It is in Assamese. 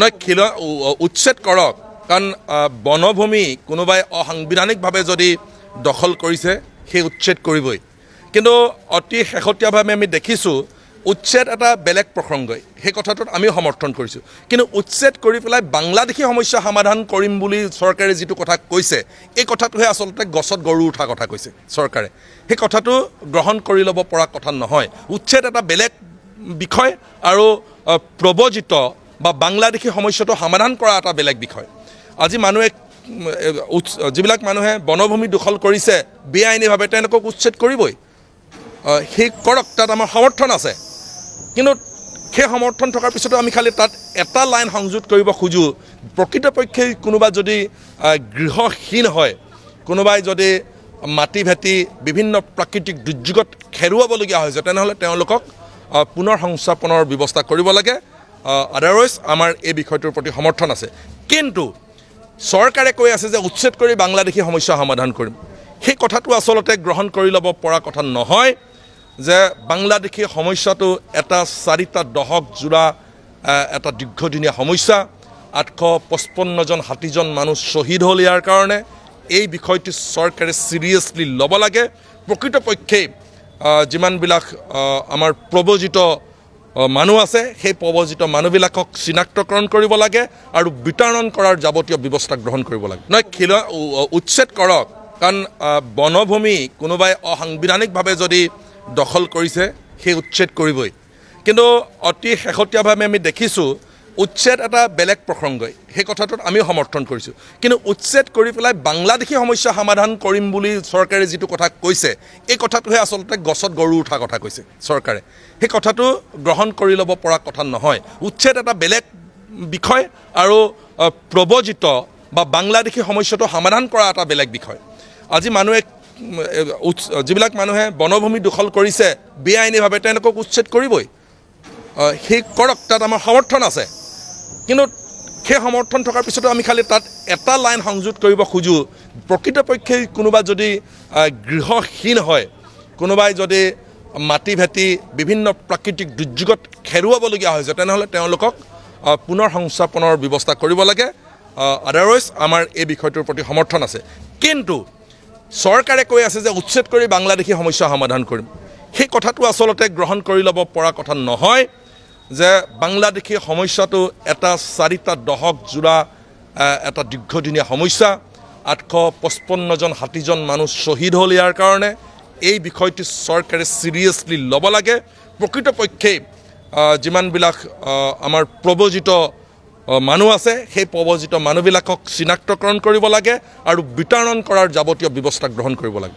নয় উচ্ছেদ কৰক কাৰণ বনভূমি কোনোবাই অসাংবিধানিকভাৱে যদি দখল কৰিছে সেই উচ্ছেদ কৰিবই কিন্তু অতি শেহতীয়াভাৱে আমি দেখিছোঁ উচ্ছেদ এটা বেলেগ প্ৰসংগই সেই কথাটোত আমি সমৰ্থন কৰিছোঁ কিন্তু উচ্ছেদ কৰি পেলাই বাংলাদেশী সমস্যা সমাধান কৰিম বুলি চৰকাৰে যিটো কথা কৈছে এই কথাটোহে আচলতে গছত গৰু উঠা কথা কৈছে চৰকাৰে সেই কথাটো গ্ৰহণ কৰি ল'ব পৰা কথা নহয় উচ্ছেদ এটা বেলেগ বিষয় আৰু প্ৰৱজিত বা বাংলাদেশী সমস্যাটো সমাধান কৰা এটা বেলেগ বিষয় আজি মানুহে যিবিলাক মানুহে বনভূমি দখল কৰিছে বেআইনীভাৱে তেওঁলোকক উচ্ছেদ কৰিবই সেই কৰক তাত আমাৰ সমৰ্থন আছে কিন্তু সেই সমৰ্থন থকাৰ পিছতো আমি খালি তাত এটা লাইন সংযোগ কৰিব খোজোঁ প্ৰকৃতপক্ষে কোনোবা যদি গৃহহীন হয় কোনোবাই যদি মাটি ভেটি বিভিন্ন প্ৰাকৃতিক দুৰ্যোগত হেৰুৱাবলগীয়া হৈছে তেনেহ'লে তেওঁলোকক পুনৰ সংস্থাপনৰ ব্যৱস্থা কৰিব লাগে আদাৰৱাইজ আমাৰ এই বিষয়টোৰ প্ৰতি সমৰ্থন আছে কিন্তু চৰকাৰে কৈ আছে যে উচ্ছেদ কৰি বাংলাদেশী সমস্যা সমাধান কৰিম সেই কথাটো আচলতে গ্ৰহণ কৰি ল'ব পৰা কথা নহয় যে বাংলাদেশী সমস্যাটো এটা 4টা দশক জোৰা এটা দীৰ্ঘদিনীয়া সমস্যা 855জন হাতীজন মানুহ শ্বহীদ হ'ল ইয়াৰ কাৰণে এই বিষয়টো চৰকাৰে চিৰিয়াছলি ল'ব লাগে প্ৰকৃতপক্ষে যিমানবিলাক আমাৰ প্ৰৱজিত মানুহ আছে সেই প্ৰৱজিত মানুহবিলাকক চিনাক্তকৰণ কৰিব লাগে আৰু বিতৰণ কৰাৰ যাৱতীয় ব্যৱস্থা গ্ৰহণ কৰিব লাগে নয় উচ্ছেদ কৰক কাৰণ বনভূমি কোনোবাই অসাংবিধানিকভাৱে যদি দখল কৰিছে সেই উচ্ছেদ কৰিবই কিন্তু অতি শেহতীয়াভাৱে আমি দেখিছোঁ উচ্ছেদ এটা বেলেগ প্ৰসংগই সেই কথাটোত আমি সমৰ্থন কৰিছোঁ কিন্তু উচ্ছেদ কৰি পেলাই বাংলাদেশী সমস্যা সমাধান কৰিম বুলি চৰকাৰে যিটো কথা কৈছে এই কথাটোহে আচলতে গছত গৰু উঠা কথা কৈছে চৰকাৰে সেই কথাটো গ্ৰহণ কৰি ল'ব পৰা কথা নহয় উচ্ছেদ এটা বেলেগ বিষয় আৰু প্ৰৱজিত বা বাংলাদেশী সমস্যাটো সমাধান কৰা এটা বেলেগ বিষয় আজি মানুহে যিবিলাক মানুহে বনভূমি দখল কৰিছে বেআইনীভাৱে তেওঁলোকক উচ্ছেদ কৰিবই সেই কৰক তাত আমাৰ সমৰ্থন আছে কিন্তু সেই সমৰ্থন থকাৰ পিছতো আমি খালি তাত এটা লাইন সংযোগ কৰিব খোজোঁ প্ৰকৃতপক্ষে কোনোবা যদি গৃহহীন হয় কোনোবাই যদি মাটি ভেটি বিভিন্ন প্ৰাকৃতিক দুৰ্যোগত হেৰুৱাবলগীয়া হৈছে তেনেহ'লে তেওঁলোকক পুনৰ সংস্থাপনৰ ব্যৱস্থা কৰিব লাগে আদাৰৱাইজ আমাৰ এই বিষয়টোৰ প্ৰতি সমৰ্থন আছে কিন্তু চৰকাৰে কৈ আছে যে উচ্ছেদ কৰি বাংলাদেশী সমস্যা সমাধান কৰিম সেই কথাটো আচলতে গ্ৰহণ কৰি ল'ব পৰা কথা নহয় যে বাংলাদেশী সমস্যাটো এটা 4টা দশক জোৰা এটা দীৰ্ঘদিনীয়া সমস্যা 855জন হাতীজন মানুহ শ্বহীদ হ'ল ইয়াৰ কাৰণে এই বিষয়টো চৰকাৰে চিৰিয়াছলি ল'ব লাগে প্ৰকৃতপক্ষে যিমানবিলাক আমাৰ প্ৰৱজিত মানুহ আছে সেই প্ৰৱজিত মানুহবিলাকক চিনাক্তকৰণ কৰিব লাগে আৰু বিতৰণ কৰাৰ যাৱতীয় ব্যৱস্থা গ্ৰহণ কৰিব লাগে